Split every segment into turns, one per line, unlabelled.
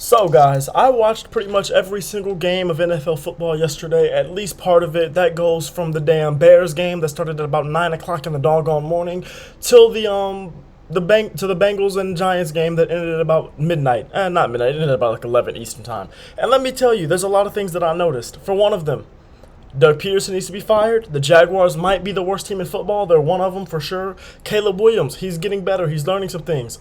So, guys, I watched pretty much every single game of NFL football yesterday, at least part of it. That goes from the damn Bears game that started at about 9 o'clock in the doggone morning till the Bengals and Giants game that ended at about midnight. Not midnight, it ended at about like 11 Eastern time. And let me tell you, there's a lot of things that I noticed. For one of them, Doug Peterson needs to be fired. The Jaguars might be the worst team in football. They're one of them for sure. Caleb Williams, he's getting better. He's learning some things.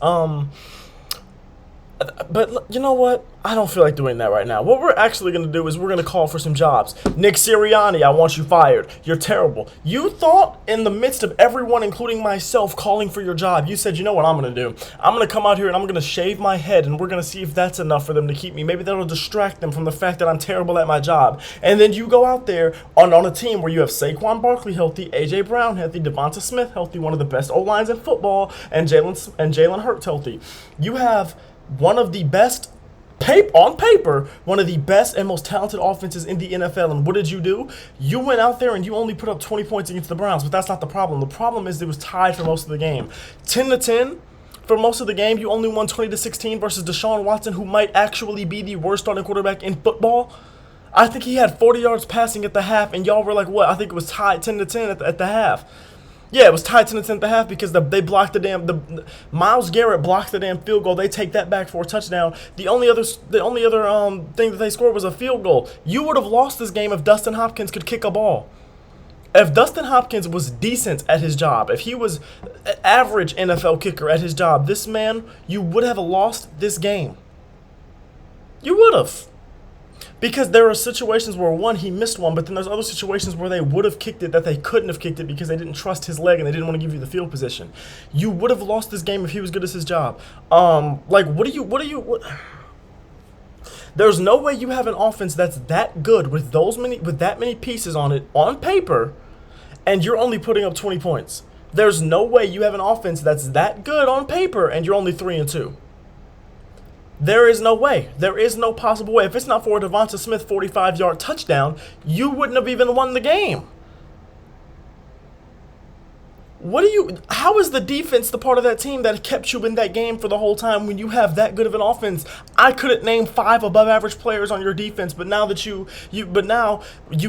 But you know what? I don't feel like doing that right now. What we're actually going to do is we're going to call for some jobs. Nick Sirianni, I want you fired. You're terrible. You thought in the midst of everyone, including myself, calling for your job, you said, you know what I'm going to do? I'm going to come out here and I'm going to shave my head and we're going to see if that's enough for them to keep me. Maybe that'll distract them from the fact that I'm terrible at my job. And then you go out there on a team where you have Saquon Barkley healthy, A.J. Brown healthy, Devonta Smith healthy, one of the best O-lines in football, and Jalen Hurts healthy. You have one of the best, on paper, one of the best and most talented offenses in the NFL. And what did you do? You went out there and you only put up 20 points against the Browns, but that's not the problem. The problem is it was tied for most of the game. 10-10 for most of the game. You only won 20-16 versus Deshaun Watson, who might actually be the worst starting quarterback in football. I think he had 40 yards passing at the half, and y'all were like, what? I think it was tied 10-10 at the half. Yeah, it was tied 10-10 at the half because they blocked the Myles Garrett blocked the damn field goal. They take that back for a touchdown. The only other thing that they scored was a field goal. You would have lost this game if Dustin Hopkins could kick a ball. If Dustin Hopkins was decent at his job, if he was an average NFL kicker at his job, this man, you would have lost this game. You would have. Because there are situations where, one, he missed one, but then there's other situations where they would have kicked it that they couldn't have kicked it because they didn't trust his leg and they didn't want to give you the field position. You would have lost this game if he was good at his job. There's no way you have an offense that's that good with that many pieces on it on paper, and you're only putting up 20 points. There's no way you have an offense that's that good on paper and you're only 3-2. There is no way. There is no possible way. If it's not for a Devonta Smith 45-yard touchdown, you wouldn't have even won the game. How is the defense the part of that team that kept you in that game for the whole time when you have that good of an offense? I couldn't name 5 above average players on your defense, but now that you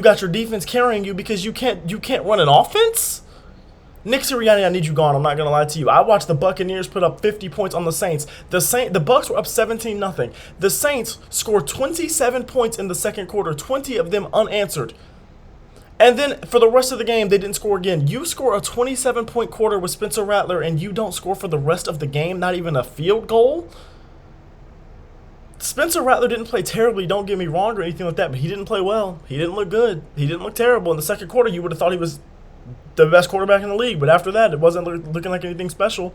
got your defense carrying you because you can't run an offense? Nick Sirianni, I need you gone. I'm not gonna lie to you. I watched the Buccaneers put up 50 points on the Saints. The Bucks were up 17-0. The Saints scored 27 points in the second quarter, 20 of them unanswered. And then for the rest of the game, they didn't score again. You score a 27-point quarter with Spencer Rattler, and you don't score for the rest of the game, not even a field goal? Spencer Rattler didn't play terribly, don't get me wrong or anything like that, but he didn't play well. He didn't look good. He didn't look terrible. In the second quarter, you would have thought he was the best quarterback in the league, but after that, it wasn't looking like anything special.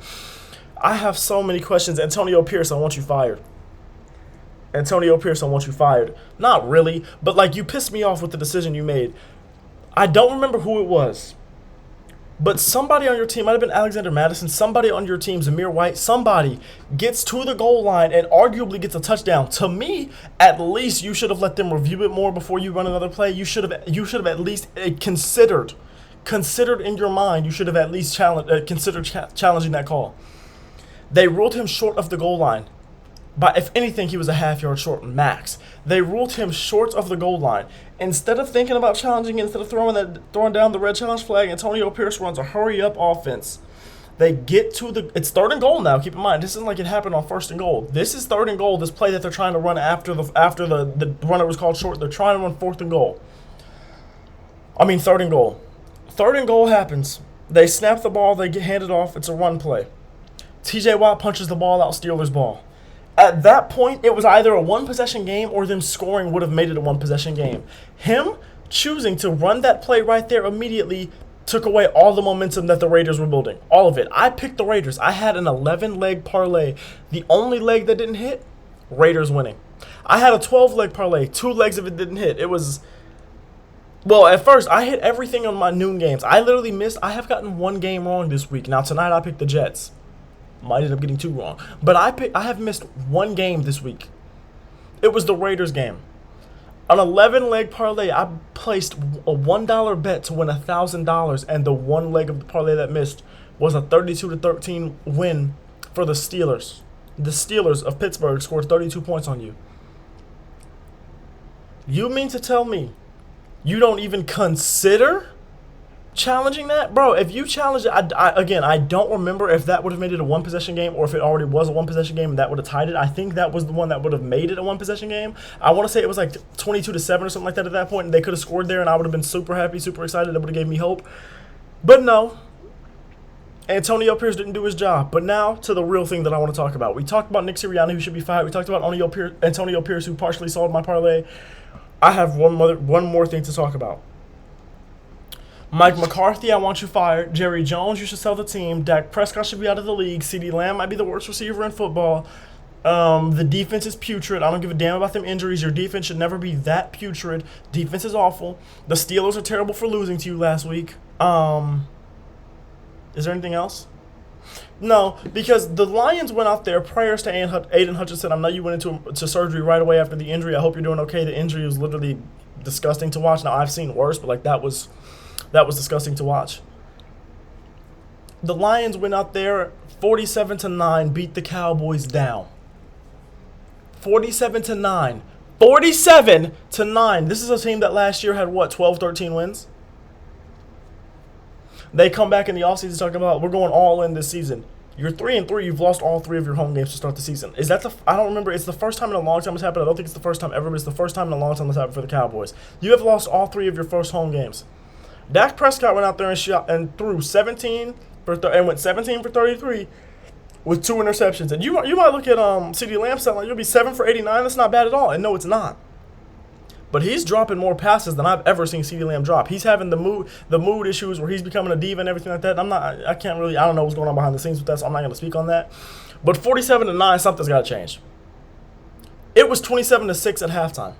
I have so many questions. Antonio Pierce, I want you fired. Antonio Pierce, I want you fired. Not really, but like you pissed me off with the decision you made. I don't remember who it was, but somebody on your team, might have been Alexander Madison, somebody on your team, Zamir White, somebody gets to the goal line and arguably gets a touchdown. To me, at least you should have let them review it more before you run another play. You should have at least considered in your mind, you should have at least considered challenging that call. They ruled him short of the goal line. But if anything, he was a half-yard short max. They ruled him short of the goal line. Instead of thinking about challenging, instead of throwing down the red challenge flag, Antonio Pierce runs a hurry-up offense. They get to it's 3rd and goal now. Keep in mind, this isn't like it happened on 1st and goal. This is 3rd and goal. This play that they're trying to run after the runner was called short. They're trying to run 4th and goal. 3rd and goal. 3rd and goal happens. They snap the ball. They get handed off. It's a run play. TJ Watt punches the ball out. Steelers ball. At that point, it was either a one-possession game or them scoring would have made it a one-possession game. Him choosing to run that play right there immediately took away all the momentum that the Raiders were building. All of it. I picked the Raiders. I had an 11-leg parlay. The only leg that didn't hit, Raiders winning. I had a 12-leg parlay. 2 legs of it didn't hit. It was... Well, at first, I hit everything on my noon games. I literally missed. I have gotten 1 game wrong this week. Now, tonight I picked the Jets. Might end up getting 2 wrong. But I have missed 1 game this week. It was the Raiders game. An 11-leg parlay, I placed a $1 bet to win $1,000, and the 1 leg of the parlay that missed was a 32-13 win for the Steelers. The Steelers of Pittsburgh scored 32 points on you. You mean to tell me you don't even consider challenging that? Bro, if you challenge it, I don't remember if that would have made it a one-possession game or if it already was a one-possession game and that would have tied it. I think that was the one that would have made it a one-possession game. I want to say it was like 22-7 or something like that at that point, and they could have scored there, and I would have been super happy, super excited. That would have gave me hope. But no. Antonio Pierce didn't do his job. But now to the real thing that I want to talk about. We talked about Nick Sirianni, who should be fired. We talked about Antonio Pierce, who partially solved my parlay. I have one more thing to talk about. Mike McCarthy, I want you fired. Jerry Jones, you should sell the team. Dak Prescott should be out of the league. CeeDee Lamb might be the worst receiver in football. The defense is putrid. I don't give a damn about them injuries. Your defense should never be that putrid. Defense is awful. The Steelers are terrible for losing to you last week. Is there anything else? No, because the Lions went out there prior to Aiden Hutchinson. I know you went into surgery right away after the injury. I hope you're doing okay. The injury was literally disgusting to watch. Now, I've seen worse, but like that was disgusting to watch. The Lions went out there 47-9, beat the Cowboys down. 47-9. 47-9. This is a team that last year had what, 12, 13 wins? They come back in the offseason talking about we're going all in this season. You're 3-3. You've lost all 3 of your home games to start the season. Is that I don't remember. It's the first time in a long time it's happened. I don't think it's the first time ever, but it's the first time in a long time it's happened for the Cowboys. You have lost all 3 of your first home games. Dak Prescott went out there and shot and threw 17 and went 17 for 33 with 2 interceptions. And you might look at CeeDee Lamb stat line, you'll be 7 for 89. That's not bad at all. And no, it's not. But he's dropping more passes than I've ever seen CeeDee Lamb drop. He's having the mood issues where he's becoming a diva and everything like that. I don't know what's going on behind the scenes with that, so I'm not going to speak on that. But 47-9, something's got to change. It was 27-6 at halftime.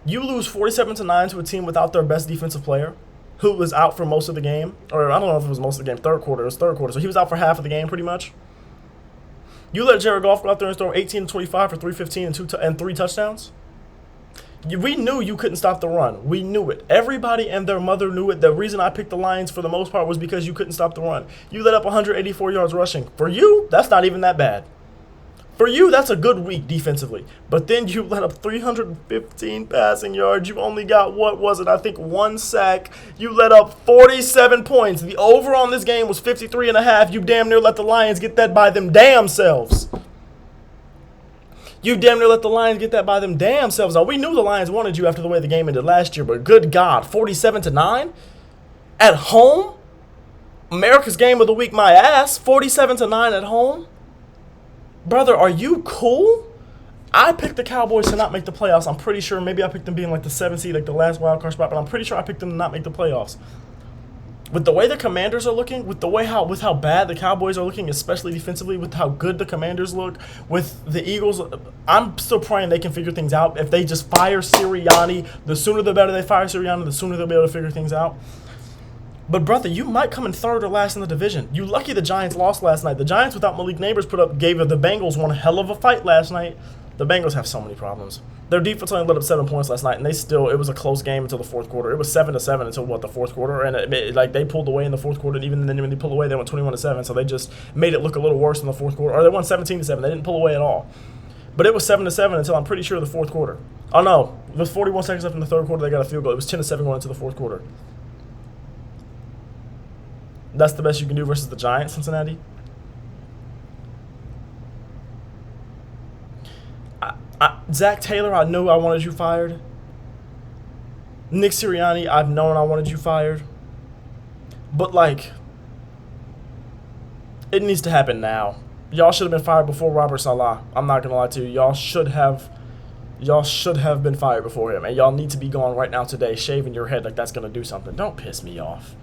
You lose 47-9 to a team without their best defensive player, who was out for most of the game. Or I don't know if it was most of the game. Third quarter. It was third quarter. So he was out for half of the game pretty much. You let Jared Goff go out there and throw 18-25 for 315 and 3 touchdowns. We knew you couldn't stop the run. We knew it. Everybody and their mother knew it. The reason I picked the Lions for the most part was because you couldn't stop the run. You let up 184 yards rushing. For you, that's not even that bad. For you, that's a good week defensively. But then you let up 315 passing yards. You only got, what was it, I think 1 sack. You let up 47 points. The over on this game was 53.5. You damn near let the Lions get that by them damn selves. You damn near let the Lions get that by them damn selves. Now, we knew the Lions wanted you after the way the game ended last year, but good God, 47-9? At home? America's game of the week, my ass. 47-9 at home? Brother, are you cool? I picked the Cowboys to not make the playoffs. I'm pretty sure. Maybe I picked them being like the 7th seed, like the last wild card spot, but I'm pretty sure I picked them to not make the playoffs. With the way the Commanders are looking, with how bad the Cowboys are looking, especially defensively, with how good the Commanders look, with the Eagles, I'm still praying they can figure things out. If they just fire Sirianni, the sooner the better they fire Sirianni, the sooner they'll be able to figure things out. But, brother, you might come in 3rd or last in the division. You lucky the Giants lost last night. The Giants, without Malik Neighbors, gave the Bengals one hell of a fight last night. The Bengals have so many problems. Their defense only let up 7 points last night, and it was a close game until the 4th quarter. It was 7-7 until, the 4th quarter, and they pulled away in the 4th quarter, and even then when they pulled away, they went 21-7, so they just made it look a little worse in the 4th quarter. Or they won 17-7. They didn't pull away at all. But it was 7-7 until I'm pretty sure the 4th quarter. Oh, no. It was 41 seconds left in the 3rd quarter. They got a field goal. It was 10-7 going into the 4th quarter. That's the best you can do versus the Giants, Cincinnati? Zach Taylor, I knew I wanted you fired. Nick Sirianni, I've known I wanted you fired. But, it needs to happen now. Y'all should have been fired before Robert Saleh. I'm not going to lie to you. Y'all should have been fired before him. And y'all need to be gone right now today, shaving your head like that's going to do something. Don't piss me off.